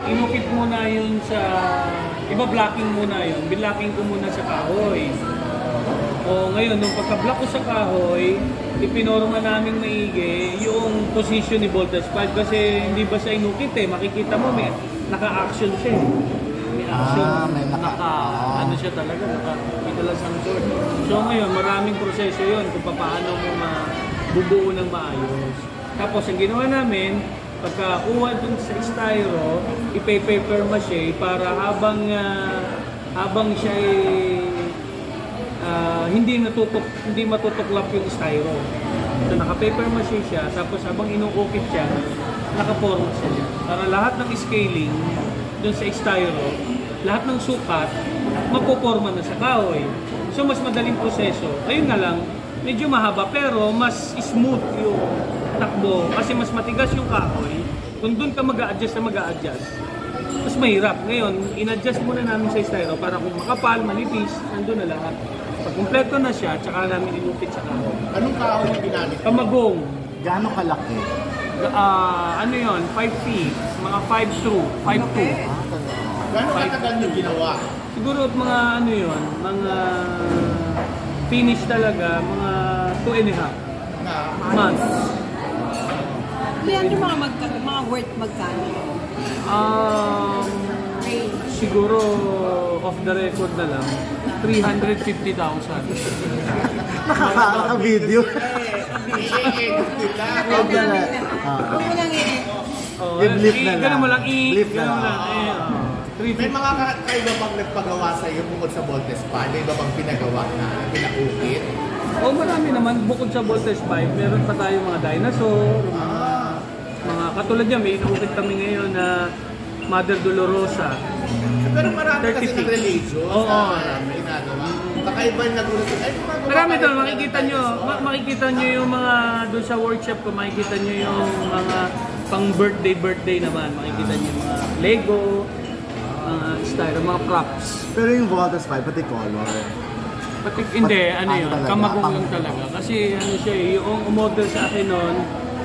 Inukit muna yun sa, iba-blocking muna yun, binlocking ko muna sa kahoy. O ngayon, nung pagka-block ko sa kahoy, ipinorma namin maigi yung position ni voltage 5 kasi hindi ba siya inukit eh, makikita mo may naka-action siya eh. May action, may ano siya talaga, may dalang sensor. So ngayon, maraming proseso yun kung paano mo mabubuo ng maayos. Tapos ang ginawa namin, pagkakuha dun sa styro, ipe-paper mache para habang siya hindi matutuklap yung styro. So naka-paper mache siya, tapos habang inuukit siya, naka-format siya. Para lahat ng scaling dun sa styro, lahat ng sukat, mapoporma na sa kahoy. So mas madaling proseso. Ayun na lang, medyo mahaba pero mas smooth yung takbo kasi mas matigas yung kahoy. Kung doon ka mag-a-adjust na mag-a-adjust, mas mahirap. Ngayon, in-adjust muna namin sa styro para kung makapal, manipis, nandun na lahat. Pag kumpleto na siya, tsaka namin inupit sa kahoy. Anong kahoy yung ginamit? Kamagong. Gaano kalaki? Ano yun? 5 feet. Mga 5'2". 5'2". Gano'ng katagal yung ginawa? Siguro mga ano yun, mga finish talaga, mga 2.5 months. Yan yung mga worth magkano? Siguro off the record na lang, 350,000. Nakaka-video. I-edit nila. Huwag mo lang I-blip na lang. Ganun mo lang, Blip na ganun lang. May mga kakaiba bang nagpagawa sa iyo bukod sa Voltes 5? May iba bang pinagawa na pinaukit? Marami naman. Bukod sa Voltes 5, meron pa tayo mga dinosaur, mga katulad niya, may inuukit kami ngayon na Mother Dolorosa. Pero marami 30 kasi feet. ng religion Oo. na ginagawa. Kakaiba yung nagulat. Ay, gumagawa Marami kayo doon, ng makikita nyo yung mga, doon sa workshop ko, makikita nyo yung mga pang birthday naman. Makikita nyo yung mga Lego, mga styro, mga props. Pero yung Voltes 5, pati color. Hindi, ano yun, talaga? kamagong lang talaga. Kasi ano siya, yung umorder sa akin noon,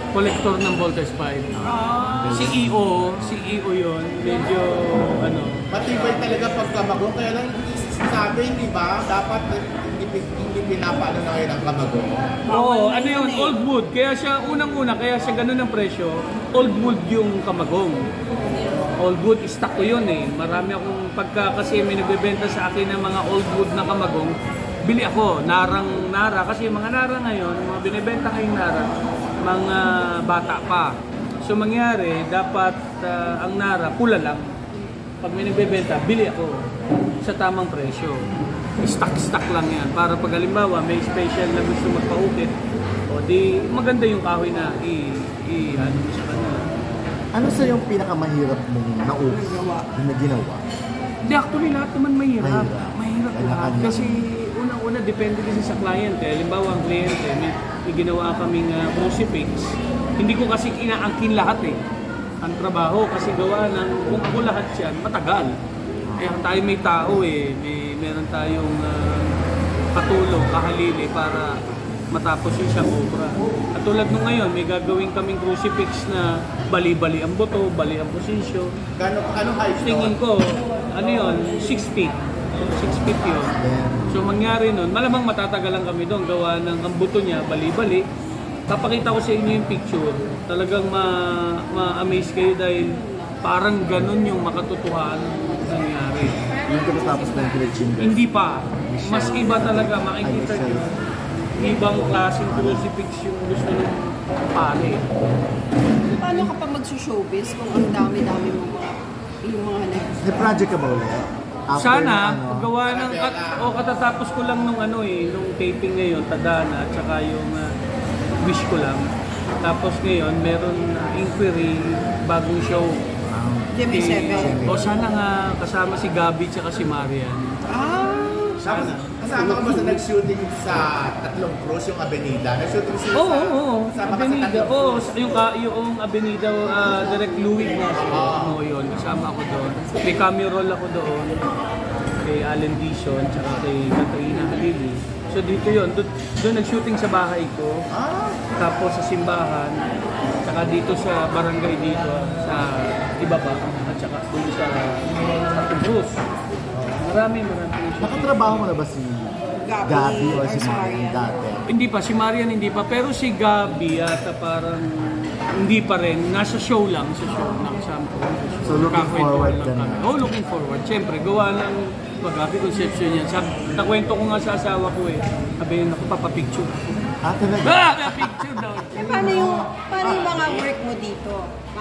collector ng Voltes 5. CEO yun, medyo ano. Matibay talaga pagkamagong. Kaya lang sabi, di ba? Dapat hindi pinapaano na ngayon ang kamagong. Oo, ano yun, old wood. Kaya siya, unang-una, kaya siya ganun ang presyo. Old wood yung kamagong. Old wood, stock ko yun eh. Marami akong kasi may nagbebenta sa akin ng mga old wood na kamagong. Bili ako, nara. Kasi yung mga nara ngayon, mga binibenta kayong nara, mga bata pa. So mangyari, dapat ang nara, pula lang. Pag may nagbebenta, bili ako sa tamang presyo. Stock lang yan. Para pag halimbawa, may special na gusto magpaukit, o di maganda yung kahoy na ano sa kanila. Ano sa yung pinakamahirap mong na ginawa? Hindi, actually lahat naman mahirap. Mahirap lahat. Kanya-kanya. Kasi unang-una, depende kasi sa kliyente. Halimbawa, ang kliyente, may ginawa kaming crucifix. Hindi ko kasi inaangkin lahat eh. Ang trabaho kasi gawa ng, kung ako lahat yan, matagal. Kaya tayo may tao eh. Meron tayong katulong, kahalili para matapos yung siyang obra. At tulad nung ngayon, may gagawin kaming crucifix na bali-bali ang buto, bali ang posisyon. Anong height Tingin ko, ano yun, 6 feet. 6 feet yun. So mangyari nun, malamang matatagalan kami doon, gawa ng ang buto niya, bali-bali. Papakita ko sa inyo yung picture. Talagang ma-amaze kayo dahil parang ganun yung makatotohanan nangyari. Yung tapos na yung Philippine. Hindi pa. Mas iba talaga, makikita nyo. Ibang klaseng crucifix yung gusto ng pare. Paano ka pa mag-showbiz kung ang dami-dami mo yung mga May project ka ba ulit? Sana, gawa ng, katatapos ko lang nung nung taping ngayon, Tadhana, at saka yung wish ko lang. Tapos ngayon, meron inquiry, bagong show. Jimmy Seven. O sana nga kasama si Gabi at si Marian. Sana. Kasama ka ba sa nag-shooting sa Tatlong Cruz, yung Avenida? Nag-shooting sila Oo. kasama ka sa Avenida. Tatlong Oo, Cruz? yung Avenida, direct Louis na. Oo, yun. Kasama ako doon. May cameo roll ako doon. Kay Allen Dizon, tsaka kay Katrina Halili. So dito yun. Doon nag-shooting sa bahay ko. Tapos sa simbahan. Tsaka dito sa barangay dito. Sa iba pa. At tsaka dun sa Cruz. Marami. Nakatrabaho mo na ba si Gabi or si Marian dati? Hindi pa, si Marian hindi pa. Pero si Gabi yata parang hindi pa rin. Nasa show lang, sa show ng sample. So looking forward ka na? Oh, looking forward. Siyempre, gawa ng Gabi conception yan. Nakwento ko nga sa asawa ko eh. Sabi yun ako, papapicture. Talaga? Picture daw. Paano yung mga work mo dito?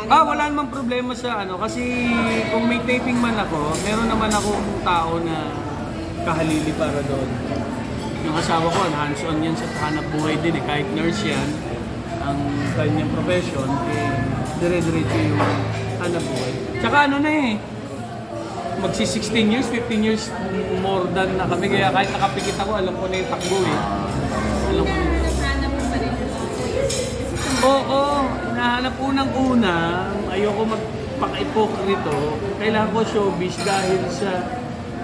Wala namang problema sa ano. Kasi kung may taping man ako, meron naman akong tao na kahalili para doon. Yung asawa ko, hands-on yan sa hanap buhay din eh. Kahit nurse yan, ang kanyang profession, dire-diretso yung hanap buhay. Tsaka ano na eh, magsi 16 years, 15 years more than na kami. Kaya kahit nakapikit ako, alam ko na yung takbo eh. Alam ko na yung Oo, hinahanap unang-una, ayoko magpaka-ipokrito, kailangan ko showbiz dahil sa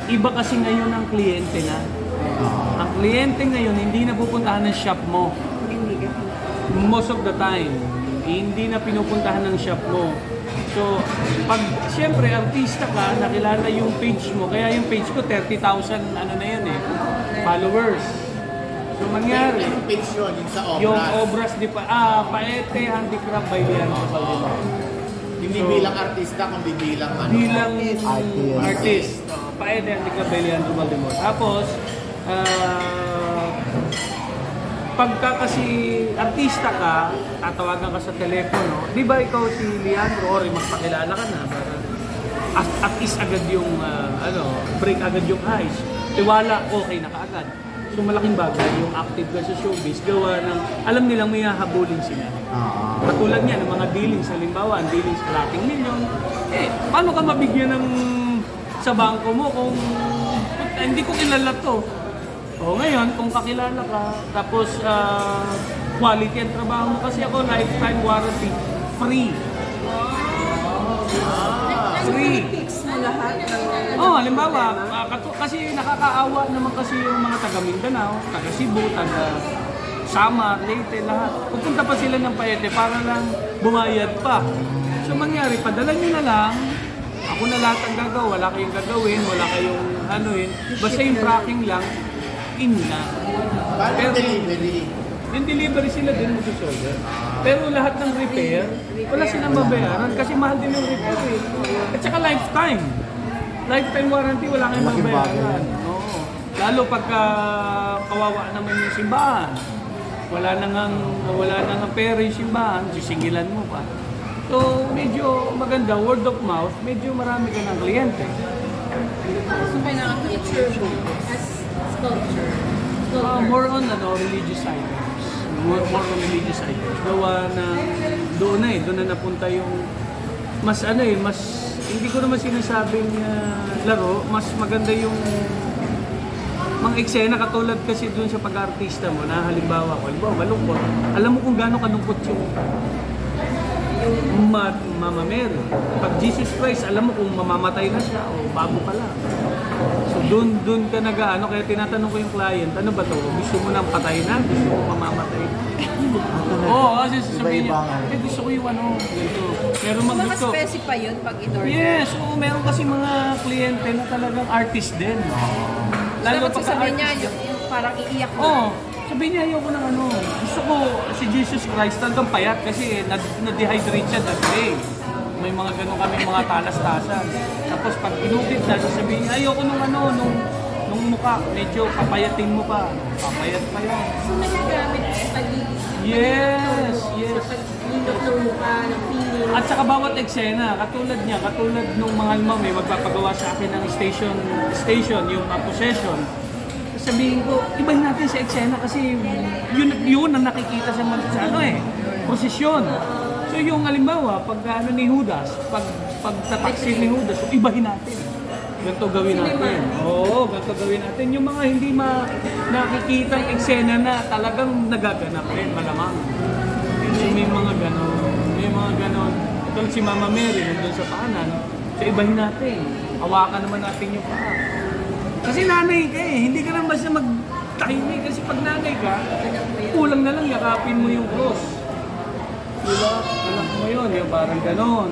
iba kasi ngayon ang kliyente na. Ang kliyente ngayon, hindi na pupuntahan ng shop mo. Most of the time, hindi na pinupuntahan ng shop mo. So, pag siyempre artista ka, nakilala yung page mo, kaya yung page ko 30,000 ano na yun eh, followers. So, mangyari, Yung page yun, yung sa obras. yung obras di pa, Paete Handicraft by Leandro Valdemar. Hindi So, bilang artista, kundi bilang ano. Bilang Artist. artist. Paete Handicraft by Leandro Valdemar. Tapos, pagka kasi artista ka, tatawagan ka sa telepono, di ba ikaw si Leandro or magpakilala ka na para at least agad yung break agad yung ice. Tiwala, okay na kaagad. So malaking bagay yung active ka sa showbiz, gawa ng alam nilang may hahabulin sila. Katulad niya ng mga dealings, halimbawa, ang dealings kalating milyon, paano ka mabigyan ng sa bangko mo kung hindi ko kilala to? O ngayon, kung kakilala ka, tapos quality ang trabaho mo, kasi ako lifetime warranty, free. Free. Fix mo lahat ng Halimbawa, kasi nakakaawa naman kasi yung mga taga Mindanao, taga Cebu, taga Samar, Leyte, lahat. Pupunta pa sila ng Paete para lang bumayad pa. So mangyari, padala nyo na lang, ako na lahat ang gagawa, wala kayong gagawin, wala kayong basta yung tracking lang, in na. Paano yung delivery? Yung delivery sila din mag-shoulder. Pero lahat ng repair, wala silang mabayaran kasi mahal din yung repair eh. At saka lifetime. Lifetime warranty, wala kayong mabayaran. Oo. Lalo pagka kawawa naman yung simbahan. Wala nang pera yung simbahan, sisingilan mo pa. So medyo maganda, word of mouth, medyo marami ka ng kliyente. So kailangan picture mo as sculpture. More on religious items. More on religious items. Gawa na doon na napunta yung mas hindi ko naman sinasabing laro, mas maganda yung mga eksena katulad kasi doon sa pag-artista mo na halimbawa malungkot. Alam mo kung gaano kalungkot yung Mama Mary. Pag Jesus Christ, alam mo kung mamamatay na siya o bago pa lang. So doon ka kaya tinatanong ko yung client, ano ba to? Gusto mo nang patayin na? Gusto mo mamamatay? Kasi sasabihin niya, gusto ko yung ganito. Meron gusto. Naka-specify yun pag in-order? Yes, meron kasi mga kliyente na talagang artist din. Lalo pag sabihin niya, yung parang iiyak mo. Sabihin niya, ayoko ng gusto ko si Jesus Christ talagang payat kasi na-dehydrate siya that day. May mga ganun kami, mga talas-tasan. Tapos pag inukit na, sasabihin niya, ayoko nung mukha, medyo papayatin mo pa. Papayat pa yun. So nagagamit ang pag-ibig? Yes. Sa pag-ilok ng mukha, ng feeling? At saka bawat eksena, katulad nung mga may magpapagawa sa akin ng station, yung possession. Sabihin ko, ibahin natin sa eksena kasi yun ang nakikita sa prosesyon. So yung halimbawa, pag ni Judas, pag tataksil ni Judas, so ibahin natin. Ganito gawin natin. Ganito gawin natin. Yung mga hindi nakikita ang eksena na talagang nagaganap rin, malamang. So may mga ganon. Ito si Mama Mary, nandun sa paanan. So ibahin natin. Hawakan naman natin yung paa. Kasi nanay ka hindi ka naman basta mag-tahimik. Kasi pag nanay ka, kulang na lang yakapin mo yung cross. Diba? Alam mo yun, yung parang ganon.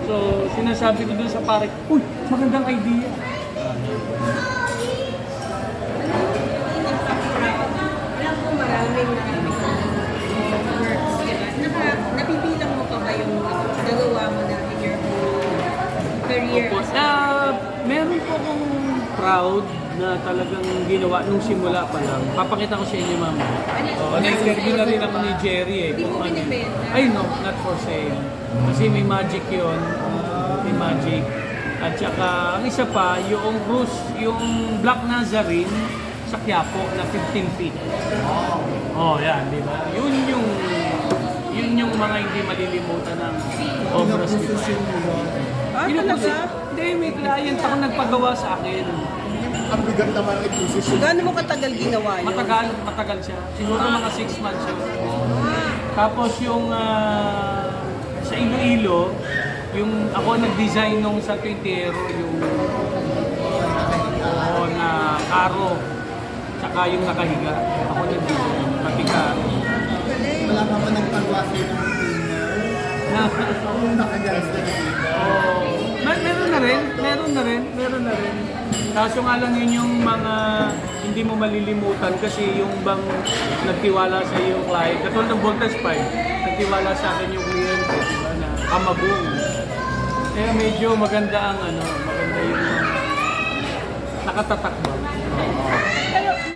So So, sinasabi ko dun sa pare, uy, magandang idea. Alam ko maraming works, diba? Napipilang mo pa ba yung nagawa mo na in your whole career? Opo. Meron po akong proud na talagang ginawa nung simula pa lang. Papakita ko sa inyo, mama. Na-interview na rin ako ni Jerry eh. Hindi mo Kung ano. binibenta? Ay no, not for sale. Kasi may magic yun. May magic. At saka, ang isa pa, yung Bruce, yung Black Nazarene sa Quiapo na 15 feet. Oh, yan, di ba? Yun yung mga hindi malilimutan ng obras ni Pai. Talaga? Hindi, may client ako nagpagawa sa akin. Ang bigat naman ang iposisyon. Gaano mo katagal ginawa yun? Matagal siya. Siguro mga 6 months siya. Tapos yung sa Iloilo, yung ako nag-design nung sa Quintero, yung na karo, tsaka yung nakahiga. Ako nag-design, pati karo. Wala ka pa nagpagawa sa'yo ng cleaner. Yung nakagas na Meron na rin. Kaso nga lang yun yung mga hindi mo malilimutan kasi yung bang nagtiwala sa iyo yung client. Katulad ng Voltage 5, nagtiwala sa akin yung kliyente, di ba, na kamagong. Kaya medyo maganda yung nakatatak ba? Pero